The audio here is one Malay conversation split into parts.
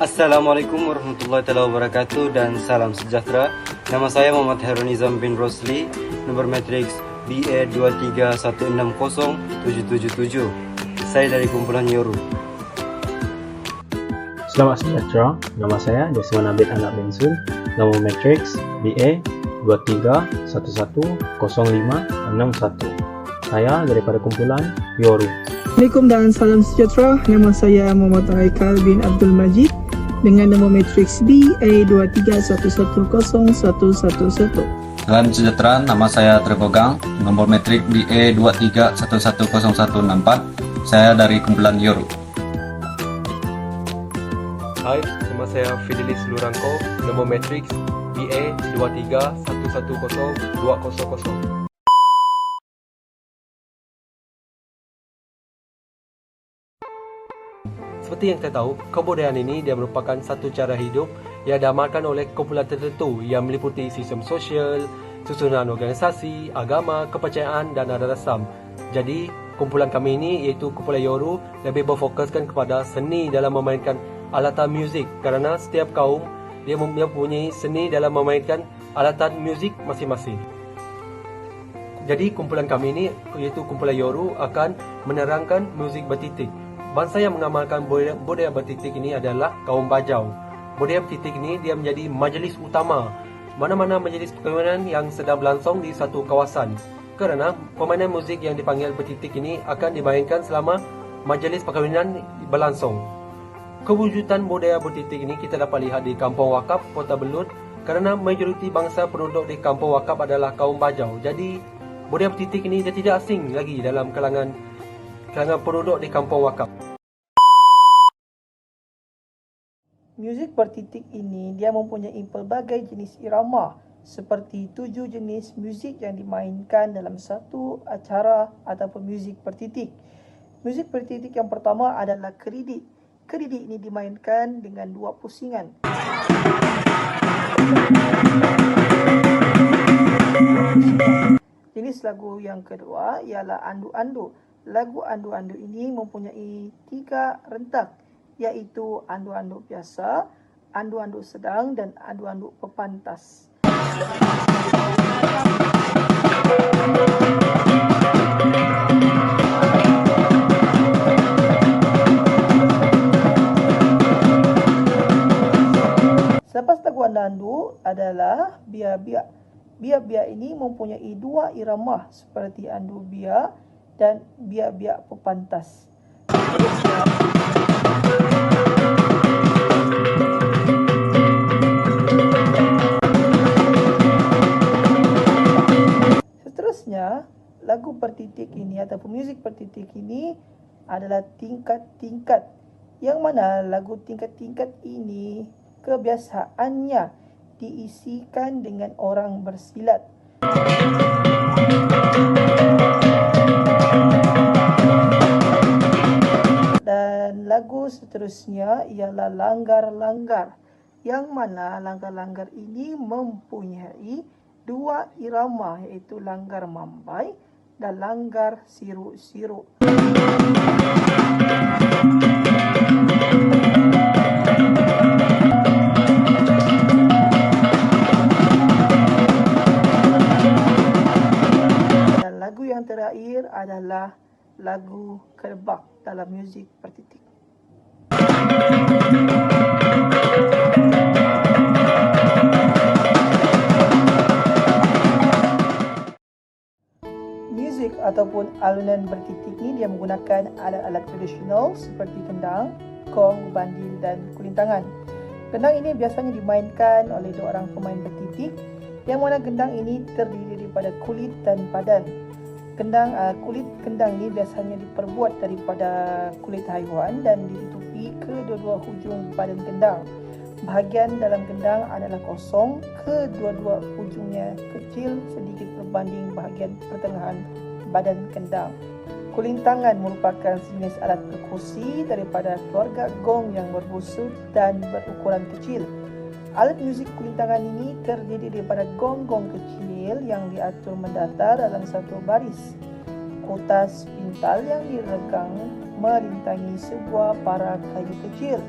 Assalamualaikum warahmatullahi wabarakatuh dan salam sejahtera. Nama saya Muhammad Hairul Nizam bin Rosli, nomor matriks BA231607777. Saya dari kumpulan Yoru. Selamat sejahtera, nama saya Desmond Abid Anak bin Sun, nomor matriks BA231105661. Saya daripada kumpulan Yoru. Assalamualaikum dan salam sejahtera. Nama saya Muhammad Haikal bin Abdul Majid dengan nombor matriks BA231101111. Salam sejahtera, nama saya Tregogang, nomor metrik BA231110164. Saya dari kumpulan Yoru. Hai, nama saya Fidelis Lurangko, nomor matriks BA231110200. Seperti yang kita tahu, kebudayaan ini dia merupakan satu cara hidup yang diamalkan oleh kumpulan tertentu yang meliputi sistem sosial, susunan organisasi, agama, kepercayaan dan adat rasam. Jadi, kumpulan kami ini iaitu kumpulan Yoru lebih berfokuskan kepada seni dalam memainkan alatan muzik kerana setiap kaum dia mempunyai seni dalam memainkan alatan muzik masing-masing. Jadi, kumpulan kami ini iaitu kumpulan Yoru akan menerangkan muzik bertitik. Bangsa yang mengamalkan budaya bertitik ini adalah kaum Bajau. Budaya bertitik ini dia menjadi majlis utama mana-mana majlis perkahwinan yang sedang berlangsung di satu kawasan. Kerana permainan muzik yang dipanggil bertitik ini akan dimainkan selama majlis perkahwinan berlangsung. Kewujudan budaya bertitik ini kita dapat lihat di Kampung Wakaf, Kota Belud, kerana majoriti bangsa penduduk di Kampung Wakaf adalah kaum Bajau. Jadi budaya bertitik ini dia tidak asing lagi dalam kalangan penduduk di Kampung Wakaf. Muzik bertitik ini dia mempunyai pelbagai jenis irama seperti 7 jenis muzik yang dimainkan dalam satu acara ataupun muzik bertitik. Muzik bertitik yang pertama adalah keridik. Keridik ini dimainkan dengan 2 pusingan. Jenis lagu yang kedua ialah andu-andu. Lagu andu-andu ini mempunyai 3 rentak, iaitu andu-andu biasa, andu-andu sedang dan andu-andu pepantas. Selepas lagu andu-andu adalah biak-biak. Biak-biak ini mempunyai 2 irama seperti andu biak dan biak-biak pepantas. Seterusnya, lagu bertitik ini ataupun muzik bertitik ini adalah tingkat-tingkat. Yang mana lagu tingkat-tingkat ini kebiasaannya diisikan dengan orang bersilat. Dan lagu seterusnya ialah langgar-langgar, yang mana langgar-langgar ini mempunyai 2 irama, iaitu langgar mambai dan langgar siruk-siruk. Dan lagu yang terakhir adalah lagu kerbak dalam muzik bertitik. Muzik ataupun alunan bertitik ini dia menggunakan alat-alat tradisional seperti kendang, gong, bandil dan kulintangan. Kendang ini biasanya dimainkan oleh 2 orang pemain bertitik, yang mana kendang ini terdiri daripada kulit dan padan. Kulit kendang ini biasanya diperbuat daripada kulit haiwan dan ditutupi kedua-dua hujung badan kendang. Bahagian dalam kendang adalah kosong, kedua-dua hujungnya kecil sedikit berbanding bahagian pertengahan badan kendang. Kulintangan merupakan sejenis alat perkusi daripada keluarga gong yang berbusut dan berukuran kecil. Alat muzik kulintangan ini terdiri daripada gong-gong kecil yang diatur mendatar dalam satu baris. Kotas pintal yang diregang melintangi sebuah para kayu kecil.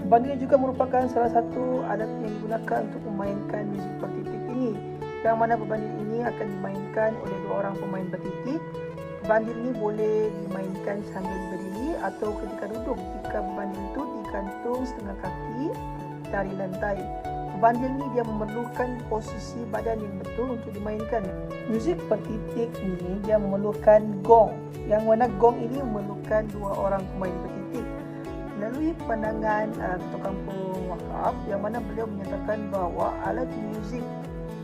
Bandil juga merupakan salah satu alat yang digunakan untuk memainkan muzik bertitik ini, yang mana pebandil ini akan dimainkan oleh 2 orang pemain bertitik. Pebandil ini boleh dimainkan sambil berdiri atau ketika duduk jika pebandil itu digantung setengah kaki dari lantai. Pebandil ini dia memerlukan posisi badan yang betul untuk dimainkan. Muzik bertitik ini dia memerlukan gong, yang mana gong ini memerlukan 2 orang pemain bertitik. Melalui pandangan Ketua Kampung Wakaf, yang mana beliau menyatakan bahawa alat muzik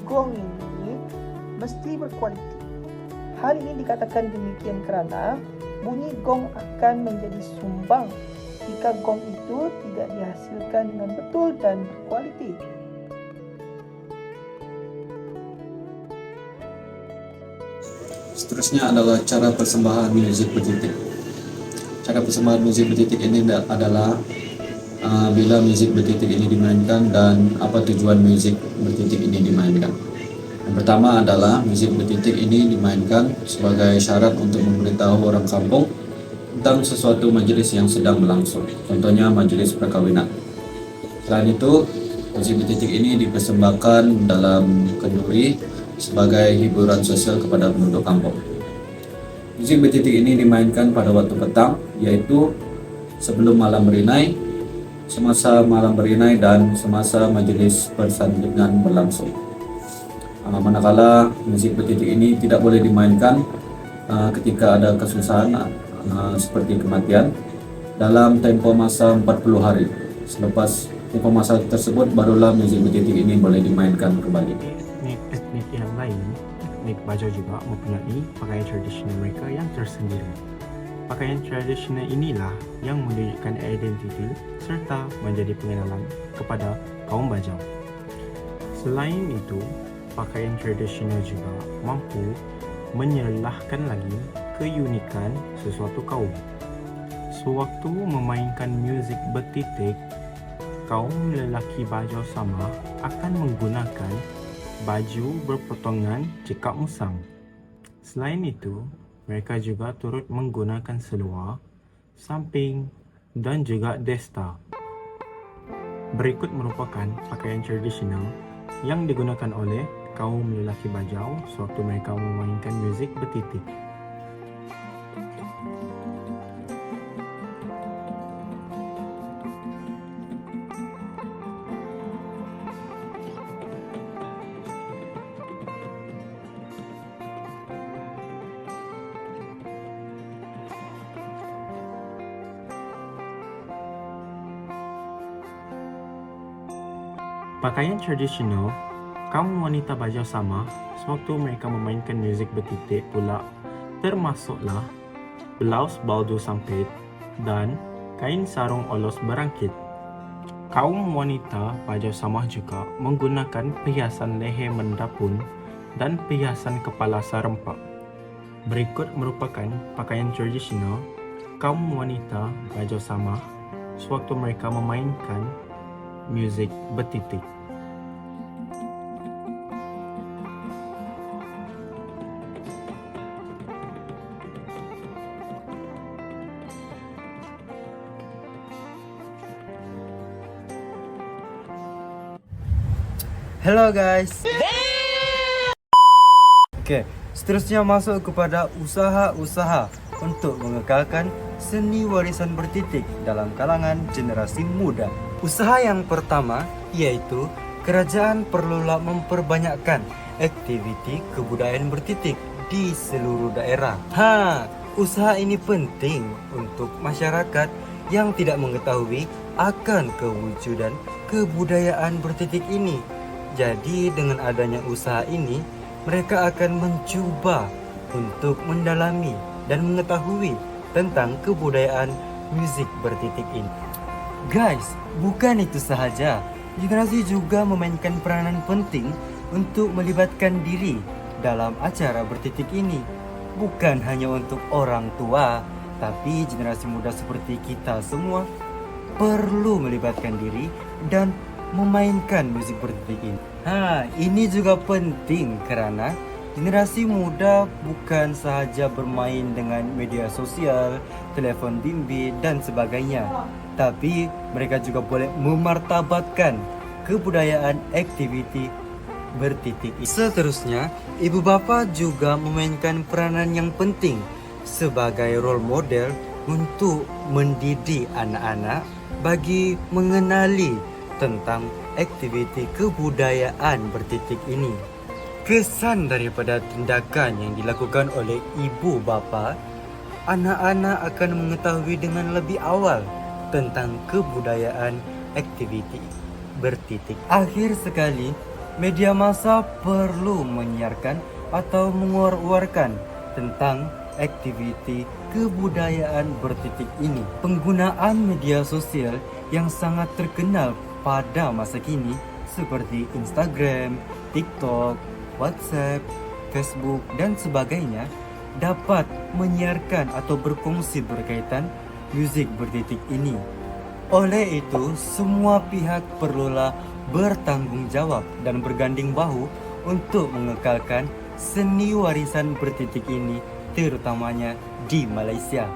gong ini mesti berkualiti. Hal ini dikatakan demikian kerana bunyi gong akan menjadi sumbang jika gong itu tidak dihasilkan dengan betul dan berkualiti. Seterusnya adalah cara persembahan muzik bertitik. Cara persembahan muzik bertitik ini adalah bila muzik bertitik ini dimainkan dan apa tujuan muzik bertitik ini dimainkan. Yang pertama adalah muzik bertitik ini dimainkan sebagai syarat untuk memberitahu orang kampung tentang sesuatu majelis yang sedang berlangsung, contohnya majelis perkahwinan. Selain itu, muzik bertitik ini dipersembahkan dalam kenduri sebagai hiburan sosial kepada penduduk kampung. Muzik bertitik ini dimainkan pada waktu petang, yaitu sebelum malam berinai, semasa malam berinai, dan semasa majelis persandingan berlangsung. Manakala muzik bertitik ini tidak boleh dimainkan ketika ada kesusahan seperti kematian dalam tempoh masa 40 hari. Selepas tempoh masa tersebut barulah muzik bertitik ini boleh dimainkan kembali. Etnik yang lain, etnik Bajau juga mempunyai pakaian tradisional mereka yang tersendiri. Pakaian tradisional inilah yang menunjukkan identiti serta menjadi pengenalan kepada kaum Bajau. Selain itu, pakaian tradisional juga mampu menyelahkan lagi keunikan sesuatu kaum. Sewaktu memainkan muzik bertitik, kaum lelaki Bajau Sama akan menggunakan baju berpotongan cekak musang. Selain itu, mereka juga turut menggunakan seluar, samping dan juga desta. Berikut merupakan pakaian tradisional yang digunakan oleh kaum lelaki Bajau sewaktu mereka memainkan muzik bertitik. Pakaian tradisional kaum wanita Bajau Sama sewaktu mereka memainkan muzik bertitik pula termasuklah blaus baldo sampit dan kain sarung olos berangkit. Kaum wanita Bajau Sama juga menggunakan perhiasan leher mendapun dan perhiasan kepala serempak. Berikut merupakan pakaian tradisional kaum wanita Bajau Sama sewaktu mereka memainkan muzik bertitik. Hello guys. Oke, seterusnya masuk kepada usaha-usaha untuk mengekalkan seni warisan bertitik dalam kalangan generasi muda. Usaha yang pertama yaitu kerajaan perlulah memperbanyakkan aktiviti kebudayaan bertitik di seluruh daerah. Usaha ini penting untuk masyarakat yang tidak mengetahui akan kewujudan kebudayaan bertitik ini. Jadi dengan adanya usaha ini, mereka akan mencuba untuk mendalami dan mengetahui tentang kebudayaan muzik bertitik ini. Guys, bukan itu sahaja. Generasi juga memainkan peranan penting untuk melibatkan diri dalam acara bertitik ini. Bukan hanya untuk orang tua, tapi generasi muda seperti kita semua perlu melibatkan diri dan memainkan muzik bertitik ini. Ini juga penting kerana Generasi muda bukan sahaja bermain dengan media sosial, telefon bimbit dan sebagainya, tapi mereka juga boleh memartabatkan kebudayaan aktiviti bertitik. Seterusnya, ibu bapa juga memainkan peranan yang penting sebagai role model untuk mendidik anak-anak bagi mengenali tentang aktiviti kebudayaan bertitik ini. Kesan daripada tindakan yang dilakukan oleh ibu bapa, anak-anak akan mengetahui dengan lebih awal tentang kebudayaan aktiviti bertitik. Akhir sekali, media massa perlu menyiarkan atau menguar-uarkan tentang aktiviti kebudayaan bertitik ini. Penggunaan media sosial yang sangat terkenal pada masa kini seperti Instagram, TikTok, WhatsApp, Facebook dan sebagainya dapat menyiarkan atau berkongsi berkaitan muzik bertitik ini. Oleh itu, semua pihak perlulah bertanggungjawab dan berganding bahu untuk mengekalkan seni warisan bertitik ini, terutamanya di Malaysia.